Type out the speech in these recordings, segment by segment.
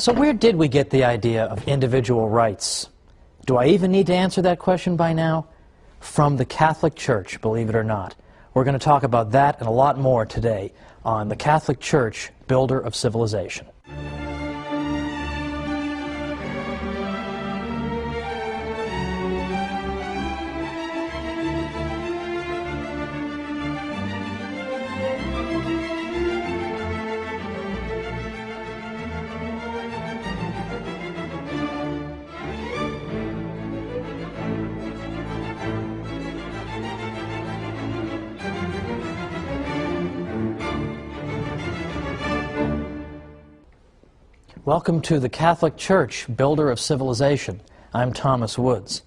So where did we get the idea of individual rights? Do I even need to answer that question by now? From the Catholic Church, believe it or not. We're going to talk about that and a lot more today on the Catholic Church, Builder of Civilization. Welcome to the Catholic Church, Builder of Civilization. I'm Thomas Woods.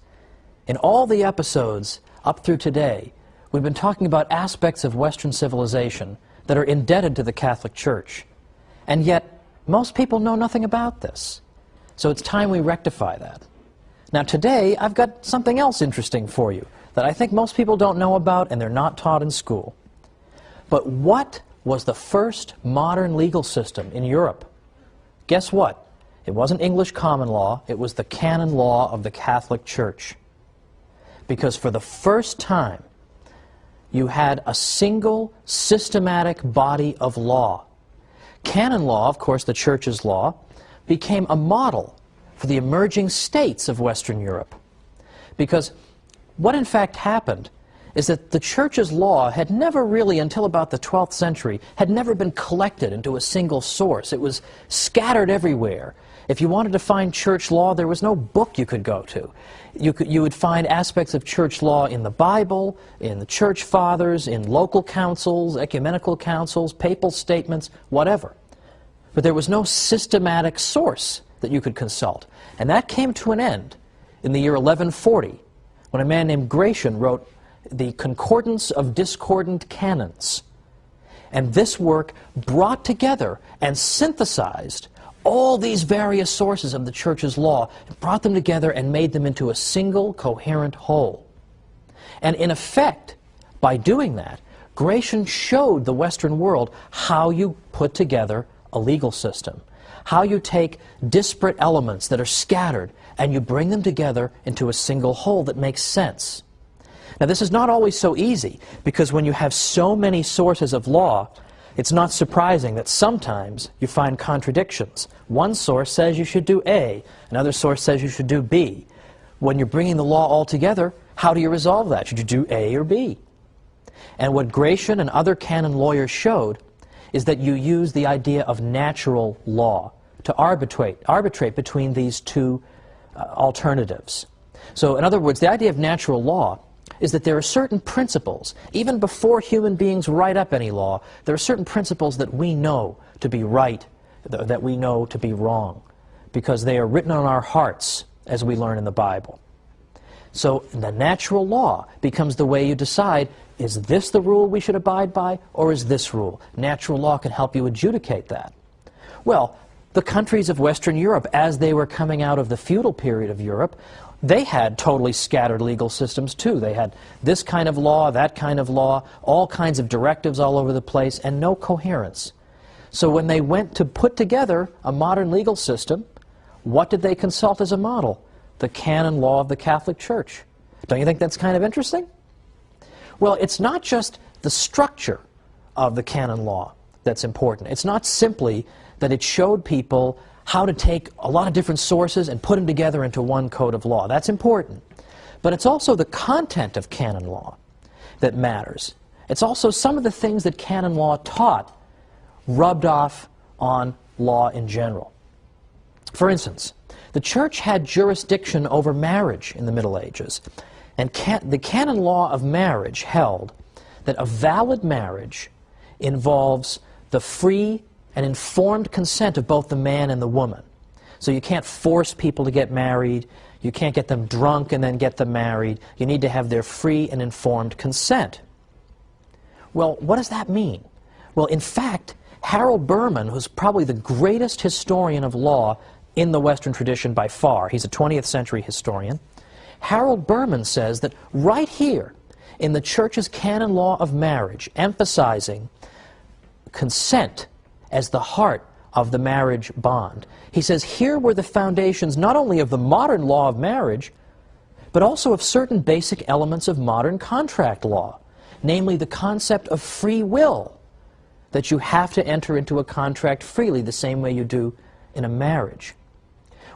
In all the episodes up through today, we've been talking about aspects of Western civilization that are indebted to the Catholic Church. And yet, most people know nothing about this. So it's time we rectify that. Now today, I've got something else interesting for you that I think most people don't know about and they're not taught in school. But what was the first modern legal system in Europe? Guess what? It wasn't English common law, it was the canon law of the Catholic Church. Because for the first time, you had a single systematic body of law. Canon law, of course, the Church's law, became a model for the emerging states of Western Europe. Because what in fact happened is that the Church's law had never really, until about the 12th century, had never been collected into a single source. It was scattered everywhere. If you wanted to find church law, there was no book you could go to. You would find aspects of church law in the Bible, in the church fathers, in local councils, ecumenical councils, papal statements, whatever. But there was no systematic source that you could consult. And that came to an end in the year 1140, when a man named Gratian wrote the Concordance of Discordant Canons. And this work brought together and synthesized all these various sources of the Church's law, brought them together and made them into a single coherent whole. And in effect, by doing that, Gratian showed the Western world how you put together a legal system, how you take disparate elements that are scattered and you bring them together into a single whole that makes sense. Now, this is not always so easy, because when you have so many sources of law, it's not surprising that sometimes you find contradictions. One source says you should do A, another source says you should do B. When you're bringing the law all together, how do you resolve that? Should you do A or B? And what Gratian and other canon lawyers showed is that you use the idea of natural law to arbitrate between these two alternatives. So, in other words, the idea of natural law is that there are certain principles, even before human beings write up any law, there are certain principles that we know to be right, that we know to be wrong, because they are written on our hearts, as we learn in the Bible. So the natural law becomes the way you decide, is this the rule we should abide by, or is this rule? Natural law can help you adjudicate that. Well, the countries of Western Europe, as they were coming out of the feudal period of Europe, they had totally scattered legal systems too. They had this kind of law, that kind of law, all kinds of directives all over the place, and no coherence. So when they went to put together a modern legal system, what did they consult as a model? The canon law of the Catholic Church. Don't you think that's kind of interesting? Well, it's not just the structure of the canon law that's important. It's not simply that it showed people how to take a lot of different sources and put them together into one code of law. That's important. But it's also the content of canon law that matters. It's also some of the things that canon law taught rubbed off on law in general. For instance, the Church had jurisdiction over marriage in the Middle Ages, and the canon law of marriage held that a valid marriage involves the free and informed consent of both the man and the woman. So you can't force people to get married, you can't get them drunk and then get them married, you need to have their free and informed consent. Well, what does that mean? Well, in fact, Harold Berman, who's probably the greatest historian of law in the Western tradition by far, he's a 20th century historian, Harold Berman says that right here in the Church's canon law of marriage, emphasizing consent as the heart of the marriage bond. He says here were the foundations not only of the modern law of marriage, but also of certain basic elements of modern contract law, namely the concept of free will, that you have to enter into a contract freely the same way you do in a marriage.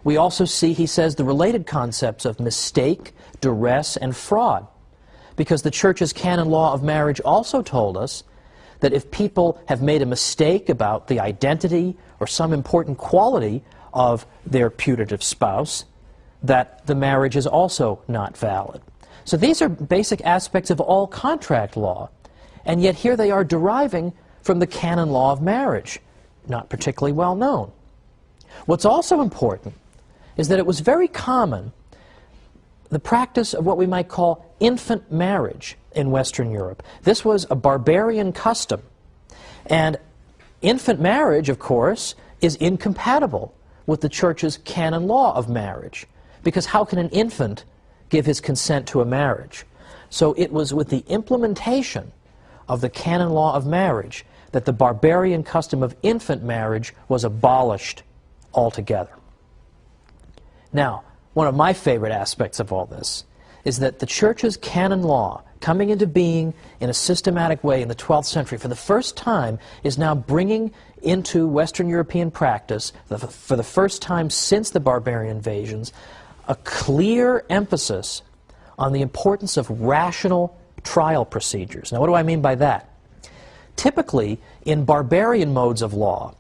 We also see, he says, the related concepts of mistake, duress, and fraud, because the Church's canon law of marriage also told us that if people have made a mistake about the identity or some important quality of their putative spouse, that the marriage is also not valid. So these are basic aspects of all contract law, and yet here they are deriving from the canon law of marriage, not particularly well known. What's also important is that it was very common, the practice of what we might call infant marriage in Western Europe. This was a barbarian custom, and infant marriage, of course, is incompatible with the Church's canon law of marriage, because how can an infant give his consent to a marriage? So it was with the implementation of the canon law of marriage that the barbarian custom of infant marriage was abolished altogether. Now, one of my favorite aspects of all this is that the Church's canon law, coming into being in a systematic way in the 12th century, for the first time is now bringing into Western European practice, for the first time since the barbarian invasions, a clear emphasis on the importance of rational trial procedures. Now, what do I mean by that? Typically, in barbarian modes of law,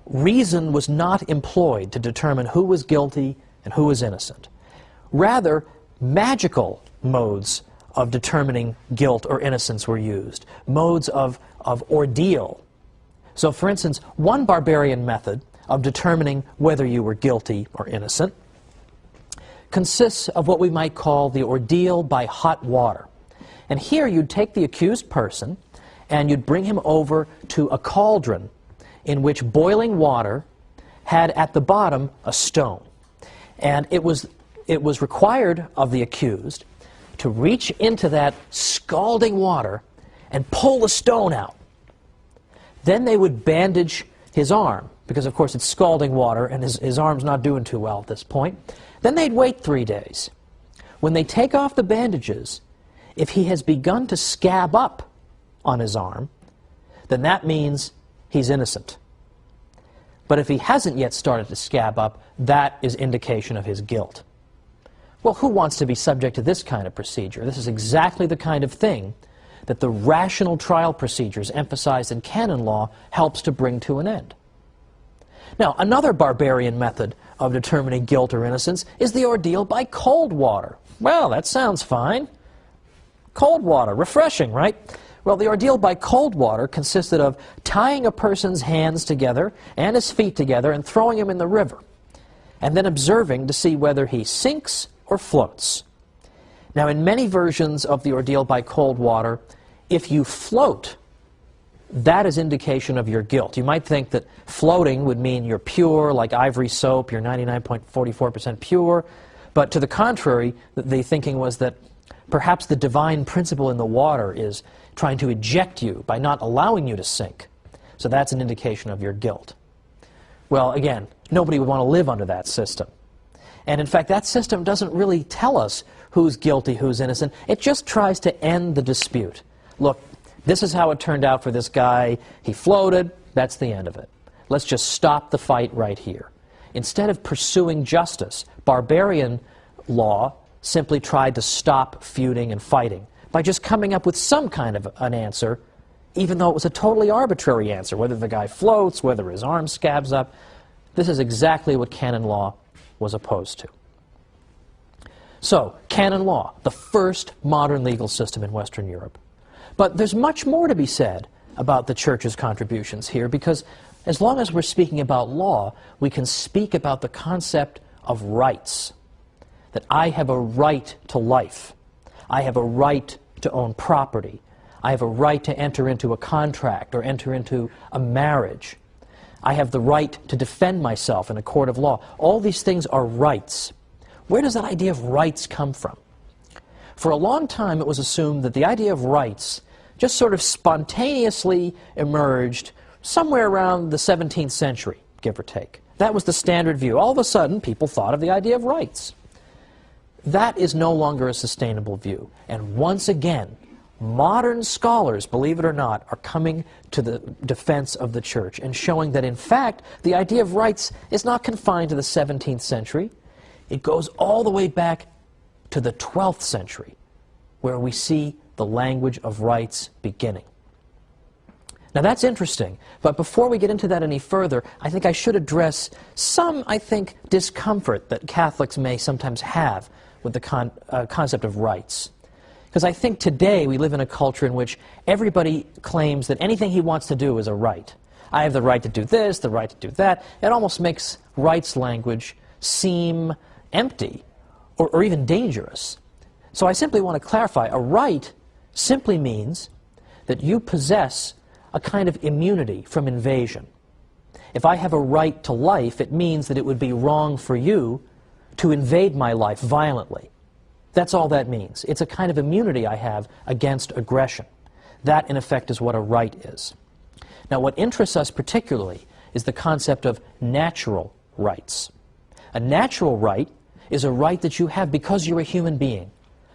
reason was not employed to determine who was guilty and who was innocent. Rather, magical modes of determining guilt or innocence were used, modes of ordeal. So, for instance, one barbarian method of determining whether you were guilty or innocent consists of what we might call the ordeal by hot water. And here you'd take the accused person and you'd bring him over to a cauldron in which boiling water had at the bottom a stone. And it was required of the accused to reach into that scalding water and pull the stone out. Then they would bandage his arm, because of course it's scalding water and his arm's not doing too well at this point. Then they'd wait 3 days. When they take off the bandages, if he has begun to scab up on his arm, then that means he's innocent. But if he hasn't yet started to scab up, that is indication of his guilt. Well, who wants to be subject to this kind of procedure? This is exactly the kind of thing that the rational trial procedures emphasized in canon law helps to bring to an end. Now, another barbarian method of determining guilt or innocence is the ordeal by cold water. Well, that sounds fine. Cold water, refreshing, right? Well, the ordeal by cold water consisted of tying a person's hands together and his feet together and throwing him in the river, and then observing to see whether he sinks or floats. Now, in many versions of the ordeal by cold water, if you float, that is indication of your guilt. You might think that floating would mean you're pure, like ivory soap, you're 99.44% pure, but to the contrary, the thinking was that perhaps the divine principle in the water is trying to eject you by not allowing you to sink. So that's an indication of your guilt. Well, again, nobody would want to live under that system. And in fact, that system doesn't really tell us who's guilty, who's innocent. It just tries to end the dispute. Look, this is how it turned out for this guy. He floated. That's the end of it. Let's just stop the fight right here. Instead of pursuing justice, barbarian law simply tried to stop feuding and fighting by just coming up with some kind of an answer, even though it was a totally arbitrary answer, whether the guy floats, whether his arm scabs up. This is exactly what canon law was opposed to. So, canon law, the first modern legal system in Western Europe. But there's much more to be said about the Church's contributions here, because as long as we're speaking about law, we can speak about the concept of rights. That I have a right to life. I have a right to own property. I have a right to enter into a contract or enter into a marriage. I have the right to defend myself in a court of law. All these things are rights. Where does that idea of rights come from? For a long time, it was assumed that the idea of rights just sort of spontaneously emerged somewhere around the 17th century. give or take. That was the standard view. All of a sudden, people thought of the idea of rights. That is no longer a sustainable view. And once again, modern scholars, believe it or not, are coming to the defense of the Church and showing that, in fact, the idea of rights is not confined to the 17th century. It goes all the way back to the 12th century, where we see the language of rights beginning. Now that's interesting, but before we get into that any further, I think I should address some, I think, discomfort that Catholics may sometimes have with the concept of rights. Because I think today we live in a culture in which everybody claims that anything he wants to do is a right. I have the right to do this, the right to do that. It almost makes rights language seem empty or even dangerous. So I simply want to clarify, a right simply means that you possess a kind of immunity from invasion. If I have a right to life, it means that it would be wrong for you to invade my life violently. That's all that means. It's a kind of immunity I have against aggression. That, in effect, is what a right is. Now, what interests us particularly is the concept of natural rights. A natural right is a right that you have because you're a human being.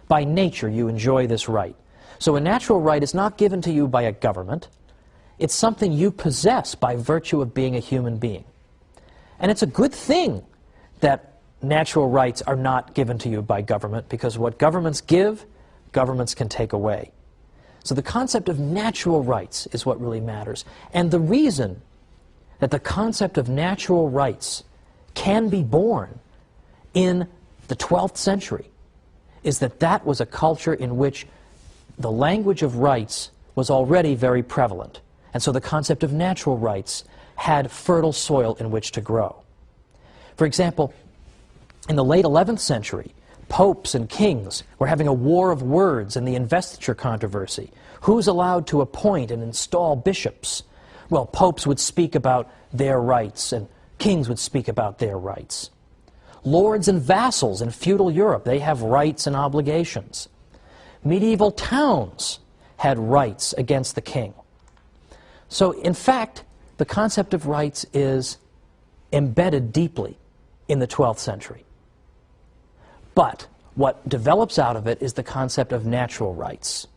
By nature, you enjoy this right. So a natural right is not given to you by a government. It's something you possess by virtue of being a human being. And it's a good thing that natural rights are not given to you by government, because what governments give, governments can take away. So the concept of natural rights is what really matters. And the reason that the concept of natural rights can be born in the 12th century is that that was a culture in which the language of rights was already very prevalent. And so the concept of natural rights had fertile soil in which to grow. For example, in the late 11th century, popes and kings were having a war of words in the investiture controversy. Who's allowed to appoint and install bishops? Well, popes would speak about their rights, and kings would speak about their rights. Lords and vassals in feudal Europe, they have rights and obligations. Medieval towns had rights against the king. So, in fact, the concept of rights is embedded deeply in the 12th century. But what develops out of it is the concept of natural rights.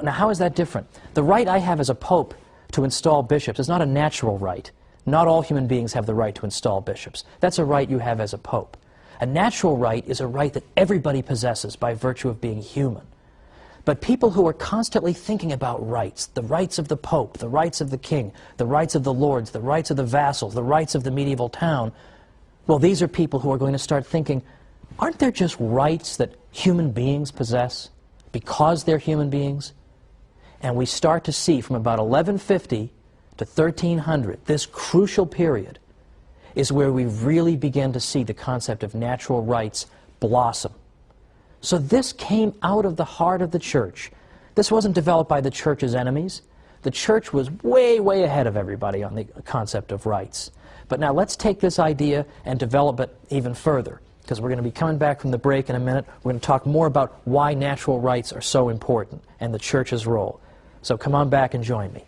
Now, how is that different? The right I have as a pope to install bishops is not a natural right. Not all human beings have the right to install bishops. That's a right you have as a pope. A natural right is a right that everybody possesses by virtue of being human. But people who are constantly thinking about rights, the rights of the pope, the rights of the king, the rights of the lords, the rights of the vassals, the rights of the medieval town, well, these are people who are going to start thinking, aren't there just rights that human beings possess because they're human beings? And we start to see from about 1150 to 1300, this crucial period, is where we really begin to see the concept of natural rights blossom. So this came out of the heart of the Church. This wasn't developed by the Church's enemies. The Church was way, way ahead of everybody on the concept of rights. But now let's take this idea and develop it even further, because we're going to be coming back from the break in a minute. We're going to talk more about why natural rights are so important and the Church's role. So come on back and join me.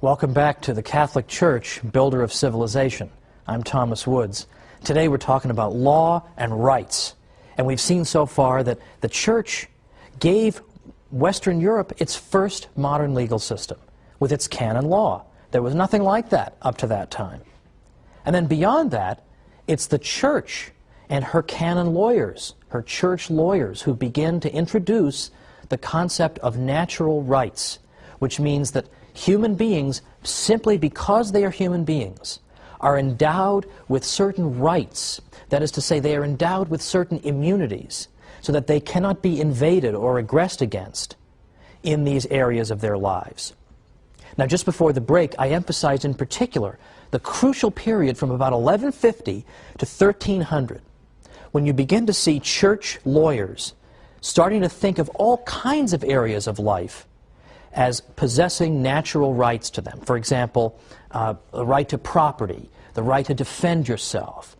Welcome back to the Catholic Church, builder of civilization. I'm Thomas Woods. Today we're talking about law and rights. And we've seen so far that the Church gave Western Europe its first modern legal system with its canon law. There was nothing like that up to that time. And then beyond that, it's the Church and her canon lawyers, her church lawyers, who begin to introduce the concept of natural rights, which means that human beings, simply because they are human beings, are endowed with certain rights. That is to say, they are endowed with certain immunities so that they cannot be invaded or aggressed against in these areas of their lives. Now, just before the break, I emphasized in particular the crucial period from about 1150 to 1300, when you begin to see church lawyers starting to think of all kinds of areas of life as possessing natural rights to them. For example, the right to property, the right to defend yourself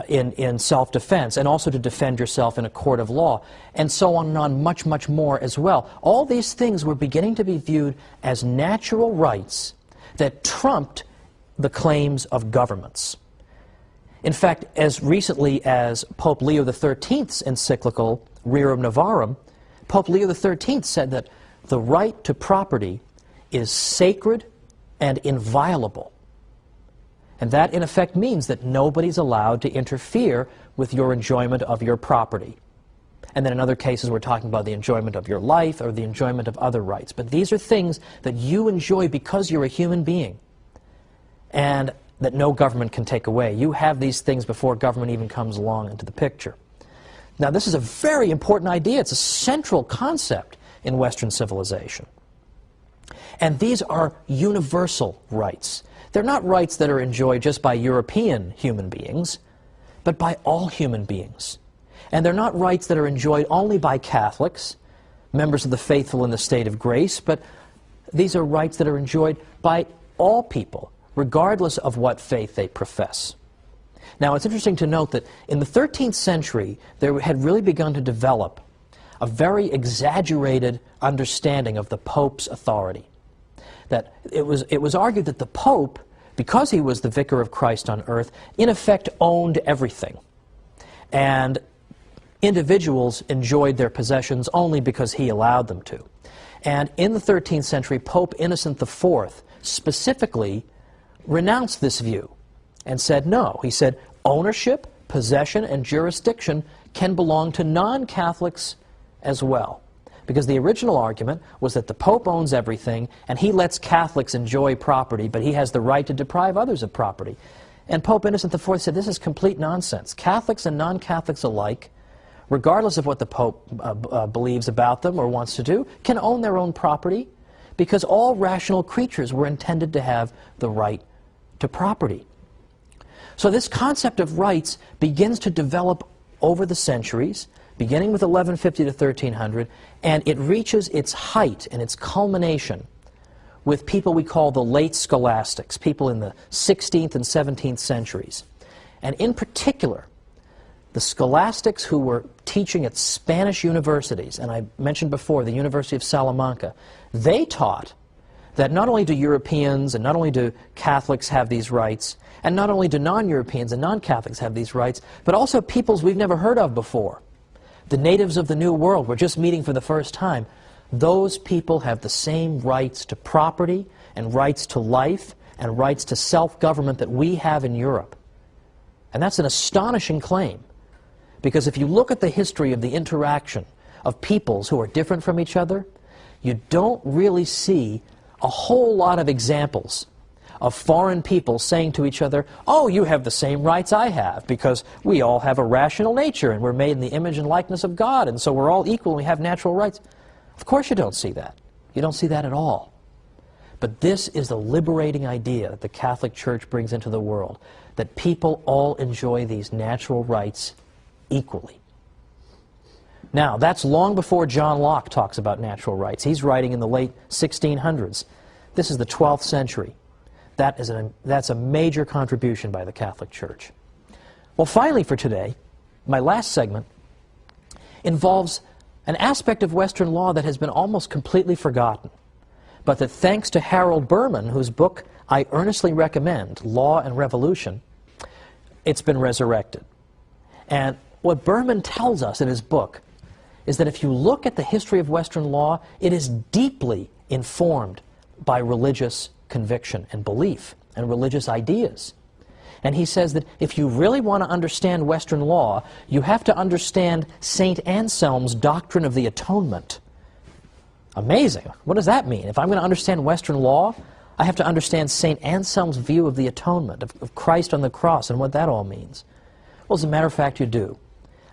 in self-defense, and also to defend yourself in a court of law, and so on and on, much, much more as well. All these things were beginning to be viewed as natural rights that trumped the claims of governments. In fact, as recently as Pope Leo XIII's encyclical, Rerum Novarum, Pope Leo XIII said that the right to property is sacred and inviolable. And that, in effect, means that nobody's allowed to interfere with your enjoyment of your property. And then in other cases, we're talking about the enjoyment of your life or the enjoyment of other rights. But these are things that you enjoy because you're a human being, and that no government can take away. You have these things before government even comes along into the picture. Now, this is a very important idea. It's a central concept in Western civilization. And these are universal rights. They're not rights that are enjoyed just by European human beings, but by all human beings. And they're not rights that are enjoyed only by Catholics, members of the faithful in the state of grace, but these are rights that are enjoyed by all people, regardless of what faith they profess. Now, it's interesting to note that in the 13th century, there had really begun to develop a very exaggerated understanding of the Pope's authority. That it was argued that the Pope, because he was the vicar of Christ on earth, in effect owned everything. And individuals enjoyed their possessions only because he allowed them to. And in the 13th century, Pope Innocent IV specifically renounced this view and said no. He said ownership, possession, and jurisdiction can belong to non-Catholics as well. Because the original argument was that the Pope owns everything and he lets Catholics enjoy property, but he has the right to deprive others of property. And Pope Innocent IV said this is complete nonsense. Catholics and non-Catholics alike, regardless of what the Pope believes about them or wants to do, can own their own property, because all rational creatures were intended to have the right to property. So this concept of rights begins to develop over the centuries, beginning with 1150 to 1300, and it reaches its height and its culmination with people we call the late scholastics, people in the 16th and 17th centuries. And in particular, the scholastics who were teaching at Spanish universities, and I mentioned before the University of Salamanca, they taught that not only do Europeans and not only do Catholics have these rights, and not only do non-Europeans and non-Catholics have these rights, but also peoples we've never heard of before. The natives of the New World, we're just meeting for the first time. Those people have the same rights to property and rights to life and rights to self-government that we have in Europe. And that's an astonishing claim, because if you look at the history of the interaction of peoples who are different from each other, you don't really see a whole lot of examples of foreign people saying to each other, oh, you have the same rights I have, because we all have a rational nature and we're made in the image and likeness of God, and so we're all equal and we have natural rights. Of course you don't see that. You don't see that at all. But this is the liberating idea that the Catholic Church brings into the world, that people all enjoy these natural rights equally. Now, that's long before John Locke talks about natural rights. He's writing in the late 1600s. This is the 12th century. That's a major contribution by the Catholic Church. Well, finally for today, my last segment involves an aspect of Western law that has been almost completely forgotten, but that thanks to Harold Berman, whose book I earnestly recommend, Law and Revolution, it's been resurrected. And what Berman tells us in his book is that if you look at the history of Western law, it is deeply informed by religious conviction and belief and religious ideas. And he says that if you really want to understand Western law, you have to understand St. Anselm's doctrine of the atonement. Amazing. What does that mean? If I'm going to understand Western law, I have to understand St. Anselm's view of the atonement, of Christ on the cross, and what that all means. Well, as a matter of fact, you do.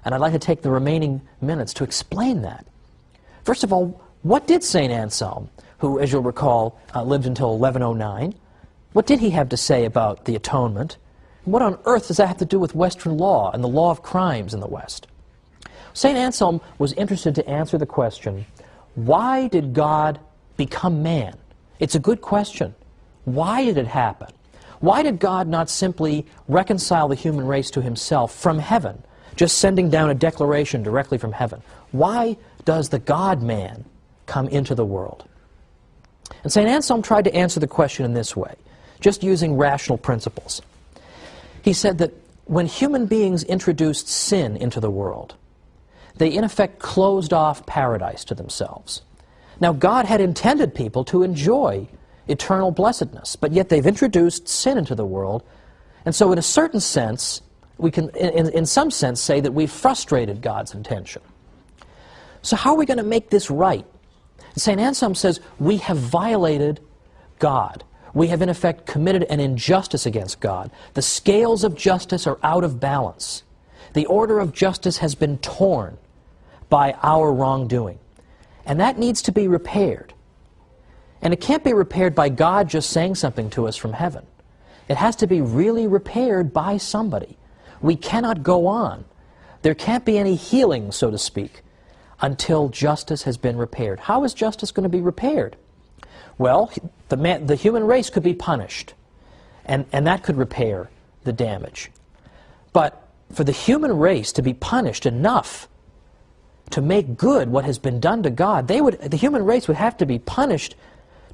And I'd like to take the remaining minutes to explain that. First of all, what did St. Anselm, who, as you'll recall, lived until 1109, what did he have to say about the atonement? What on earth does that have to do with Western law and the law of crimes in the West? St. Anselm was interested to answer the question, why did God become man? It's a good question. Why did it happen? Why did God not simply reconcile the human race to himself from heaven, just sending down a declaration directly from heaven? Why does the God-man come into the world? And St. Anselm tried to answer the question in this way, just using rational principles. He said that when human beings introduced sin into the world, they in effect closed off paradise to themselves. Now, God had intended people to enjoy eternal blessedness, but yet they've introduced sin into the world, and so in a certain sense, we can, in some sense, say that we've frustrated God's intention. So how are we going to make this right? St. Anselm says we have violated God. We have in effect committed an injustice against God. The scales of justice are out of balance. The order of justice has been torn by our wrongdoing. And that needs to be repaired. And it can't be repaired by God just saying something to us from heaven. It has to be really repaired by somebody. We cannot go on. There can't be any healing, so to speak, until justice has been repaired. How is justice going to be repaired? Well, the human race could be punished, and that could repair the damage. But for the human race to be punished enough to make good what has been done to God, the human race would have to be punished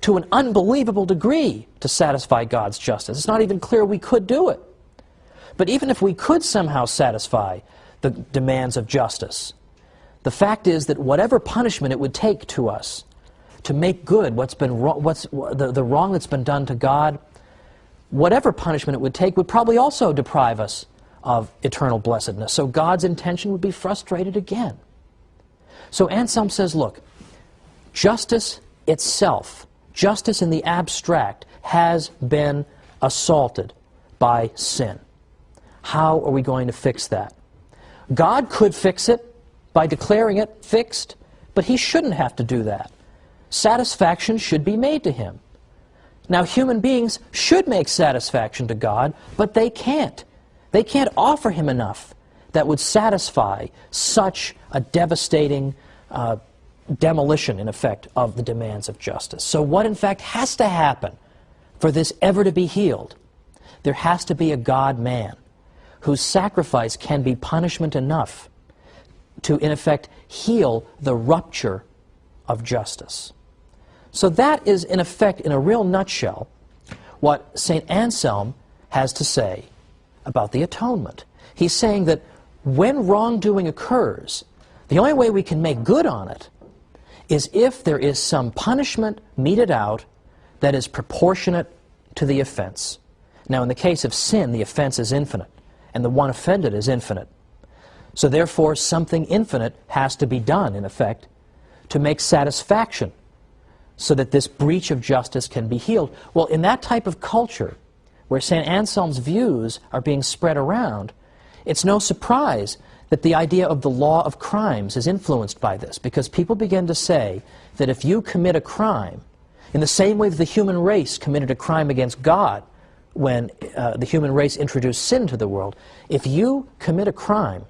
to an unbelievable degree to satisfy God's justice. It's not even clear we could do it. But even if we could somehow satisfy the demands of justice, the fact is that whatever punishment it would take to us to make good what's been the wrong that's been done to God, whatever punishment it would take would probably also deprive us of eternal blessedness. So God's intention would be frustrated again. So Anselm says, look, justice itself, justice in the abstract, has been assaulted by sin. How are we going to fix that? God could fix it by declaring it fixed, but he shouldn't have to do that. Satisfaction should be made to him. Now, human beings should make satisfaction to God, but they can't. They can't offer him enough that would satisfy such a devastating demolition, in effect, of the demands of justice. So what, in fact, has to happen for this ever to be healed? There has to be a God-man whose sacrifice can be punishment enough to, in effect, heal the rupture of justice. So that is, in effect, in a real nutshell, what St. Anselm has to say about the atonement. He's saying that when wrongdoing occurs, the only way we can make good on it is if there is some punishment meted out that is proportionate to the offense. Now, in the case of sin, the offense is infinite, and the one offended is infinite. So therefore, something infinite has to be done, in effect, to make satisfaction so that this breach of justice can be healed. Well, in that type of culture, where St. Anselm's views are being spread around, it's no surprise that the idea of the law of crimes is influenced by this, because people begin to say that if you commit a crime, in the same way that the human race committed a crime against God when the human race introduced sin to the world, if you commit a crime,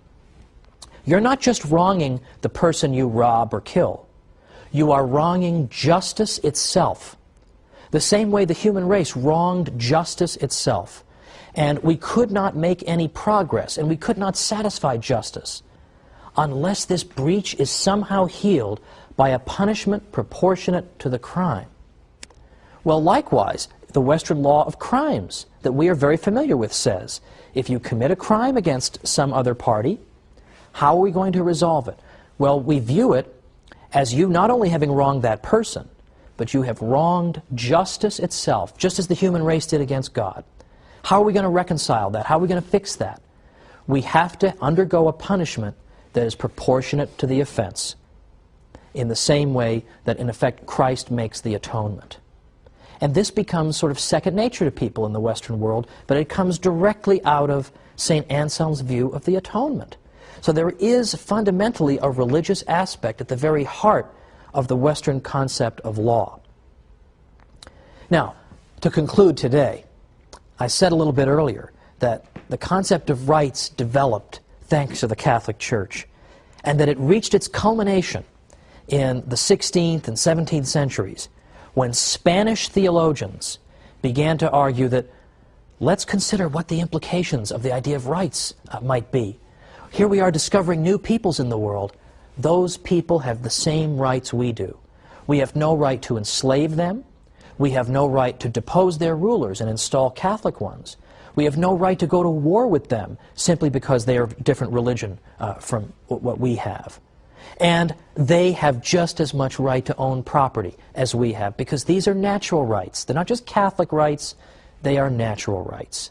you're not just wronging the person you rob or kill. You are wronging justice itself. The same way the human race wronged justice itself. And we could not make any progress, and we could not satisfy justice unless this breach is somehow healed by a punishment proportionate to the crime. Well, likewise, the Western law of crimes that we are very familiar with says, if you commit a crime against some other party, how are we going to resolve it? Well, we view it as you not only having wronged that person, but you have wronged justice itself, just as the human race did against God. How are we going to reconcile that? How are we going to fix that? We have to undergo a punishment that is proportionate to the offense, in the same way that, in effect, Christ makes the atonement. And this becomes sort of second nature to people in the Western world, but it comes directly out of St. Anselm's view of the atonement. So there is fundamentally a religious aspect at the very heart of the Western concept of law. Now, to conclude today, I said a little bit earlier that the concept of rights developed thanks to the Catholic Church, and that it reached its culmination in the 16th and 17th centuries when Spanish theologians began to argue that let's consider what the implications of the idea of rights might be. Here we are discovering new peoples in the world. Those people have the same rights we do. We have no right to enslave them. We have no right to depose their rulers and install Catholic ones. We have no right to go to war with them simply because they are a different religion from what we have. And they have just as much right to own property as we have, because these are natural rights. They're not just Catholic rights, they are natural rights.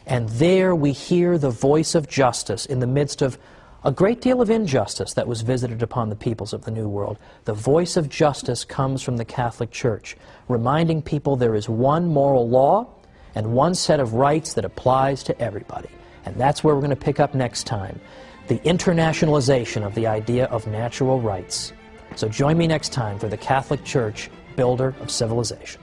And there we hear the voice of justice in the midst of a great deal of injustice that was visited upon the peoples of the New World. The voice of justice comes from the Catholic Church, reminding people there is one moral law and one set of rights that applies to everybody. And that's where we're going to pick up next time, the internationalization of the idea of natural rights. So join me next time for the Catholic Church, Builder of Civilization.